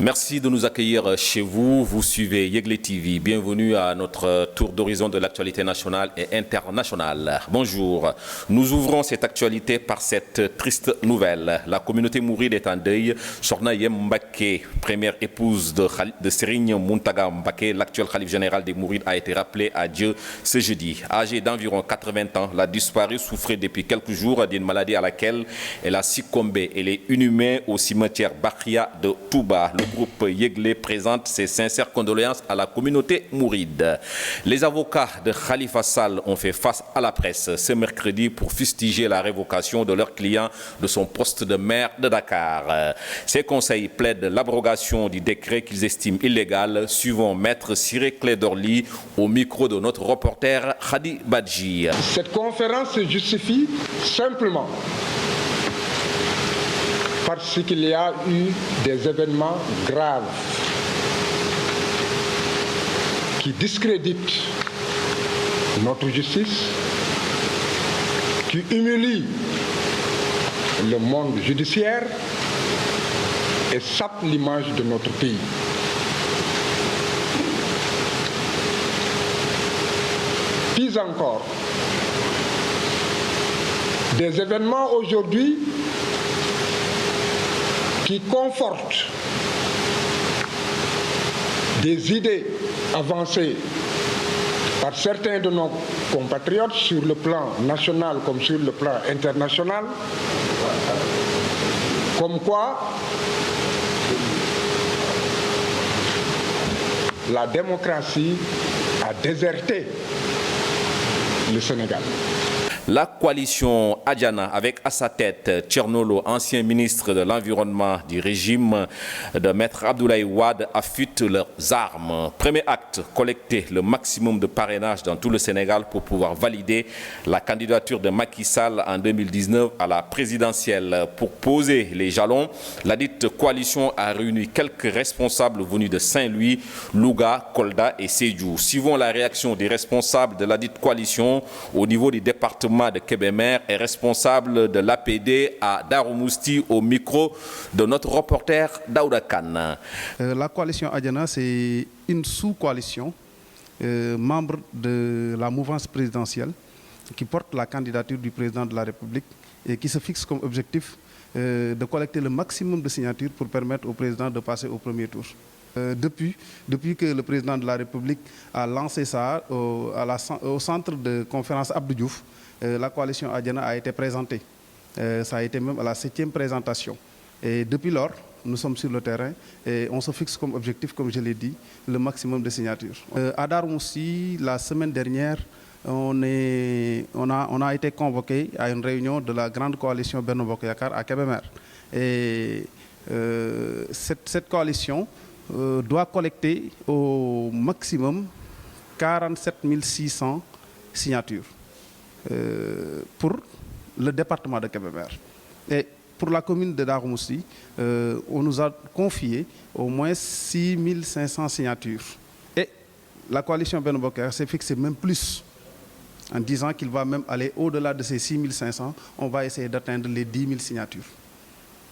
Merci de nous accueillir chez vous. Vous suivez Yegle TV. Bienvenue à notre tour d'horizon de l'actualité nationale et internationale. Bonjour. Nous ouvrons cette actualité par cette triste nouvelle. La communauté mouride est en deuil. Sorna Yem Mbake, première épouse de Serigne Muntaga Mbake, l'actuel khalife général des Mourides, a été rappelée à Dieu ce jeudi. Âgée d'environ 80 ans, la disparue souffrait depuis quelques jours d'une maladie à laquelle elle a succombé. Elle est inhumée au cimetière Bakhia de Touba. Le groupe Yegle présente ses sincères condoléances à la communauté mouride. Les avocats de Khalifa Sall ont fait face à la presse ce mercredi pour fustiger la révocation de leur client de son poste de maire de Dakar. Ces conseils plaident l'abrogation du décret qu'ils estiment illégal. Suivant Maître Siré Clédorli au micro de notre reporter Khadi Badji. Cette conférence se justifie simplement parce qu'il y a eu des événements graves qui discréditent notre justice, qui humilient le monde judiciaire et sapent l'image de notre pays. Pis encore, des événements aujourd'hui qui confortent des idées avancées par certains de nos compatriotes sur le plan national comme sur le plan international, comme quoi la démocratie a déserté le Sénégal. La coalition Adjana, avec à sa tête Tchernolo, ancien ministre de l'Environnement du régime de Maître Abdoulaye Wade, affûtent leurs armes. Premier acte, collecter le maximum de parrainage dans tout le Sénégal pour pouvoir valider la candidature de Macky Sall en 2019 à la présidentielle. Pour poser les jalons, la dite coalition a réuni quelques responsables venus de Saint-Louis, Louga, Kolda et Sédhiou. Suivant la réaction des responsables de la dite coalition au niveau du département de Kébémer est responsable de l'APD à Darou-Mousti au micro de notre reporter Daouda Kane. La coalition Adjana, c'est une sous-coalition membre de la mouvance présidentielle qui porte la candidature du président de la République et qui se fixe comme objectif de collecter le maximum de signatures pour permettre au président de passer au premier tour. Depuis que le président de la République a lancé ça au centre de conférence Abdou Diouf, la coalition Adjana a été présentée. Ça a été même à la 7e présentation. Et depuis lors, nous sommes sur le terrain et on se fixe comme objectif, comme je l'ai dit, le maximum de signatures. À Darou-Moussi, la semaine dernière, on a été convoqué à une réunion de la grande coalition Benno Bokk Yakaar à Kébémer. Et cette coalition doit collecter au maximum 47 600 signatures pour le département de Kébémer. Et pour la commune de Darou-Moussi, on nous a confié au moins 6 500 signatures. Et la coalition Benno Bokk Yakaar s'est fixée même plus, en disant qu'il va même aller au-delà de ces 6 500. On va essayer d'atteindre les 10 000 signatures.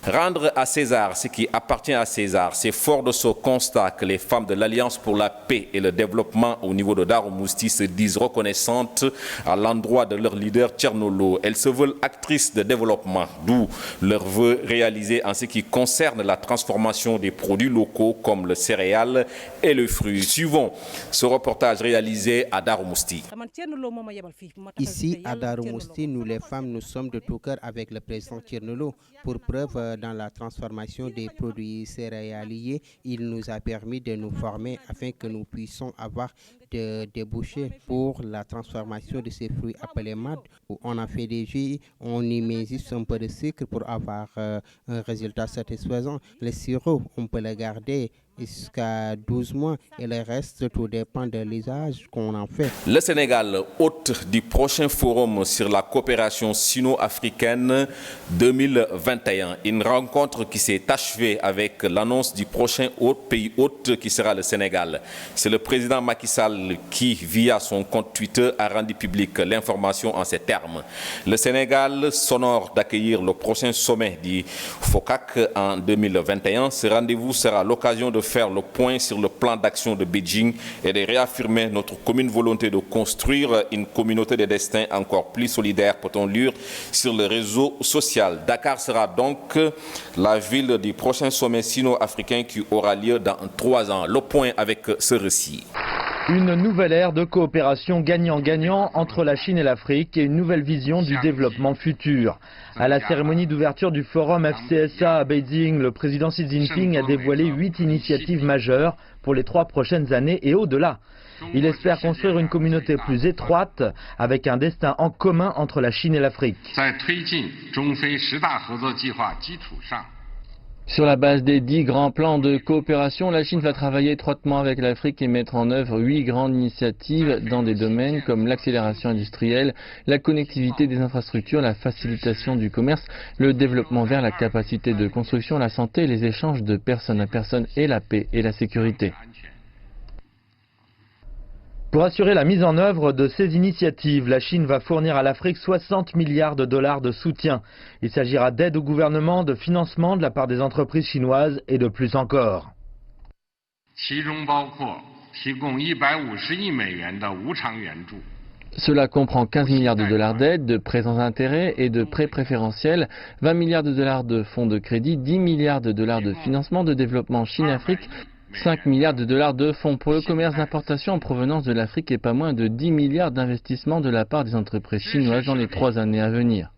Rendre à César ce qui appartient à César, c'est fort de ce constat que les femmes de l'Alliance pour la paix et le développement au niveau de Darou-Mousti se disent reconnaissantes à l'endroit de leur leader Tchernolo. Elles se veulent actrices de développement, d'où leur vœu réalisé en ce qui concerne la transformation des produits locaux comme le céréal et le fruit. Suivons ce reportage réalisé à Darou-Mousti. Ici, à Darou-Mousti, nous les femmes, nous sommes de tout cœur avec le président Tchernolo. Pour preuve, dans la transformation des produits céréaliers, il nous a permis de nous former afin que nous puissions avoir des débouchés pour la transformation de ces fruits appelés mad. On a fait des jus, on y met juste un peu de sucre pour avoir un résultat satisfaisant. Le sirop, on peut le garder jusqu'à 12 mois et le reste, tout dépend de l'usage qu'on en fait. Le Sénégal, hôte du prochain forum sur la coopération sino-africaine 2021. Une rencontre qui s'est achevée avec l'annonce du prochain pays hôte qui sera le Sénégal. C'est le président Macky Sall qui, via son compte Twitter, a rendu public l'information en ces termes. Le Sénégal s'honore d'accueillir le prochain sommet du FOCAC en 2021. Ce rendez-vous sera l'occasion de faire le point sur le plan d'action de Beijing et de réaffirmer notre commune volonté de construire une communauté de destin encore plus solidaire, peut-on lire sur le réseau social. Dakar sera donc la ville du prochain sommet sino-africain qui aura lieu dans 3 ans. Le point avec ce récit. Une nouvelle ère de coopération gagnant-gagnant entre la Chine et l'Afrique et une nouvelle vision du développement futur. À la cérémonie d'ouverture du forum FCSA à Beijing, le président Xi Jinping a dévoilé 8 initiatives majeures pour les 3 prochaines années et au-delà. Il espère construire une communauté plus étroite avec un destin en commun entre la Chine et l'Afrique. Sur la base des 10 grands plans de coopération, la Chine va travailler étroitement avec l'Afrique et mettre en œuvre 8 grandes initiatives dans des domaines comme l'accélération industrielle, la connectivité des infrastructures, la facilitation du commerce, le développement vert, la capacité de construction, la santé, les échanges de personne à personne et la paix et la sécurité. Pour assurer la mise en œuvre de ces initiatives, la Chine va fournir à l'Afrique 60 milliards de dollars de soutien. Il s'agira d'aide au gouvernement, de financement de la part des entreprises chinoises et de plus encore. Cela comprend 15 milliards de dollars d'aide, de prêts sans intérêt et de prêts préférentiels, 20 milliards de dollars de fonds de crédit, 10 milliards de dollars de financement de développement Chine-Afrique, 5 milliards de dollars de fonds pour le commerce d'importation en provenance de l'Afrique et pas moins de 10 milliards d'investissements de la part des entreprises chinoises dans les 3 années à venir.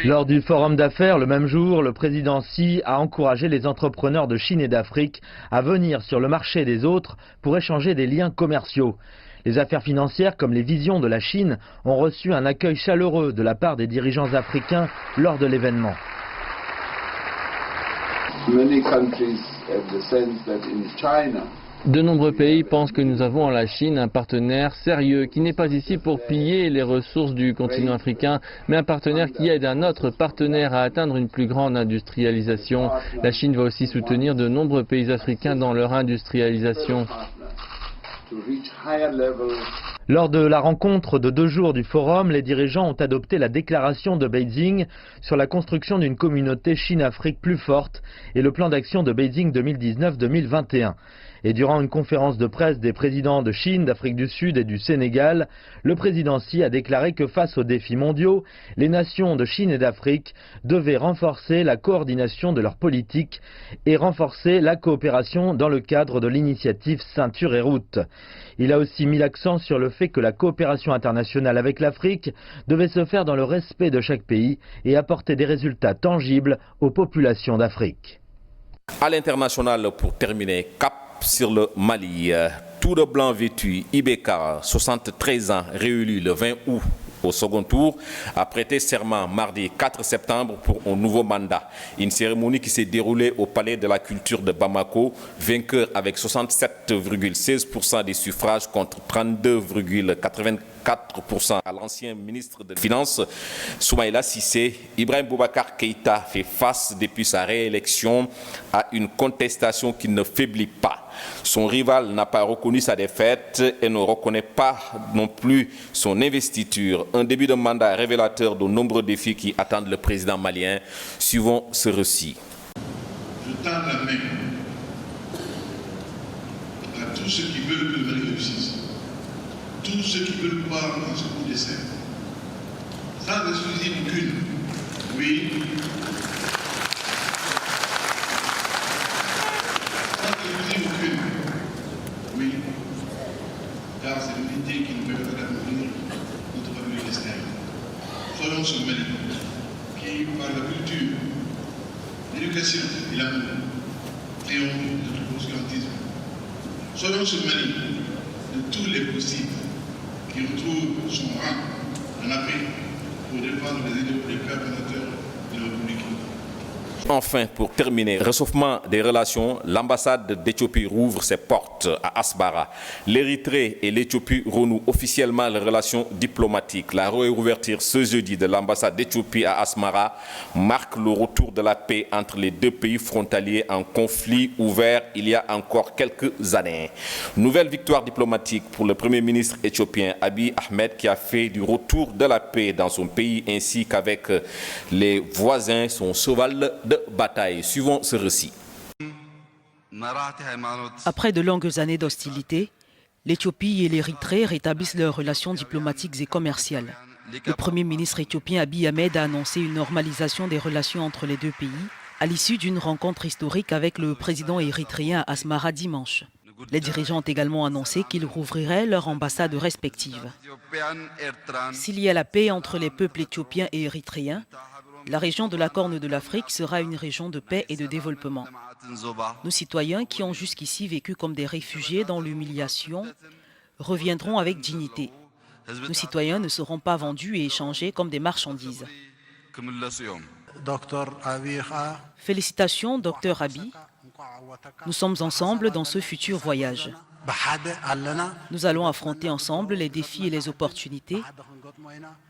Lors du forum d'affaires, le même jour, le président Xi a encouragé les entrepreneurs de Chine et d'Afrique à venir sur le marché des autres pour échanger des liens commerciaux. Les affaires financières, comme les visions de la Chine, ont reçu un accueil chaleureux de la part des dirigeants africains lors de l'événement. De nombreux pays pensent que nous avons en la Chine un partenaire sérieux qui n'est pas ici pour piller les ressources du continent africain, mais un partenaire qui aide un autre partenaire à atteindre une plus grande industrialisation. La Chine va aussi soutenir de nombreux pays africains dans leur industrialisation. Lors de la rencontre de 2 jours du forum, les dirigeants ont adopté la déclaration de Beijing sur la construction d'une communauté Chine-Afrique plus forte et le plan d'action de Beijing 2019-2021. Et durant une conférence de presse des présidents de Chine, d'Afrique du Sud et du Sénégal, le président Xi a déclaré que face aux défis mondiaux, les nations de Chine et d'Afrique devaient renforcer la coordination de leurs politiques et renforcer la coopération dans le cadre de l'initiative Ceinture et Route. Il a aussi mis l'accent sur le fait que la coopération internationale avec l'Afrique devait se faire dans le respect de chaque pays et apporter des résultats tangibles aux populations d'Afrique. À l'international, pour terminer, cap sur le Mali. Tout de blanc vêtu, Ibeka, 73 ans, réélu le 20 août au second tour, a prêté serment mardi 4 septembre pour un nouveau mandat. Une cérémonie qui s'est déroulée au Palais de la Culture de Bamako, vainqueur avec 67,16% des suffrages contre 32,84% à l'ancien ministre des Finances, Soumaïla Cissé. Ibrahim Boubacar Keïta fait face depuis sa réélection à une contestation qui ne faiblit pas. Son rival n'a pas reconnu sa défaite et ne reconnaît pas non plus son investiture. Un début de mandat révélateur de nombreux défis qui attendent le président malien. Suivons ce récit. Je tends la main à tous ceux qui veulent que le Mali réussisse. Tous ceux qui veulent croire dans ce coup d'essai. Sans exclusive aucune. Oui. Oui, car c'est l'unité qui nous permettra d'accomplir notre famille destin. Soyons ce Mali qui, par la culture, l'éducation et l'amour, triomphe de notre obscurantisme. Soyons ce Mali de tous les possibles qui retrouve son rang en Afrique pour défendre les idéaux des pères fondateurs de la République. Enfin, pour terminer, réchauffement des relations, l'ambassade d'Éthiopie rouvre ses portes à Asmara. L'Érythrée et l'Éthiopie renouent officiellement les relations diplomatiques. La réouverture ce jeudi de l'ambassade d'Éthiopie à Asmara marque le retour de la paix entre les deux pays frontaliers en conflit ouvert il y a encore quelques années. Nouvelle victoire diplomatique pour le Premier ministre éthiopien Abiy Ahmed qui a fait du retour de la paix dans son pays ainsi qu'avec les voisins son cheval de bataille. Suivons ce récit. Après de longues années d'hostilité, l'Éthiopie et l'Érythrée rétablissent leurs relations diplomatiques et commerciales. Le Premier ministre éthiopien Abiy Ahmed a annoncé une normalisation des relations entre les deux pays à l'issue d'une rencontre historique avec le président érythréen à Asmara dimanche. Les dirigeants ont également annoncé qu'ils rouvriraient leurs ambassades respectives. S'il y a la paix entre les peuples éthiopiens et érythréens, la région de la Corne de l'Afrique sera une région de paix et de développement. Nos citoyens qui ont jusqu'ici vécu comme des réfugiés dans l'humiliation reviendront avec dignité. Nos citoyens ne seront pas vendus et échangés comme des marchandises. Félicitations, Dr Abiy. Nous sommes ensemble dans ce futur voyage. Nous allons affronter ensemble les défis et les opportunités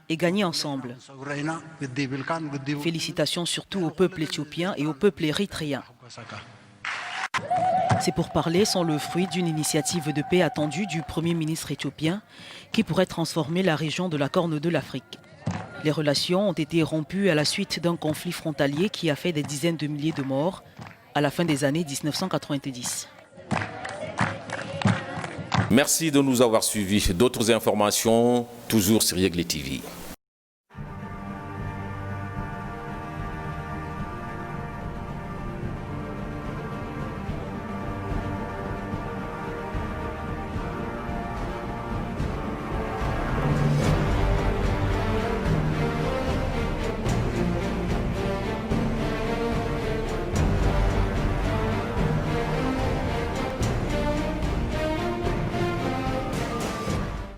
et gagner ensemble. Félicitations surtout au peuple éthiopien et au peuple érythréen. Ces pourparlers sont le fruit d'une initiative de paix attendue du Premier ministre éthiopien qui pourrait transformer la région de la Corne de l'Afrique. Les relations ont été rompues à la suite d'un conflit frontalier qui a fait des dizaines de milliers de morts à la fin des années 1990. Merci de nous avoir suivis. D'autres informations, toujours sur Yegle TV.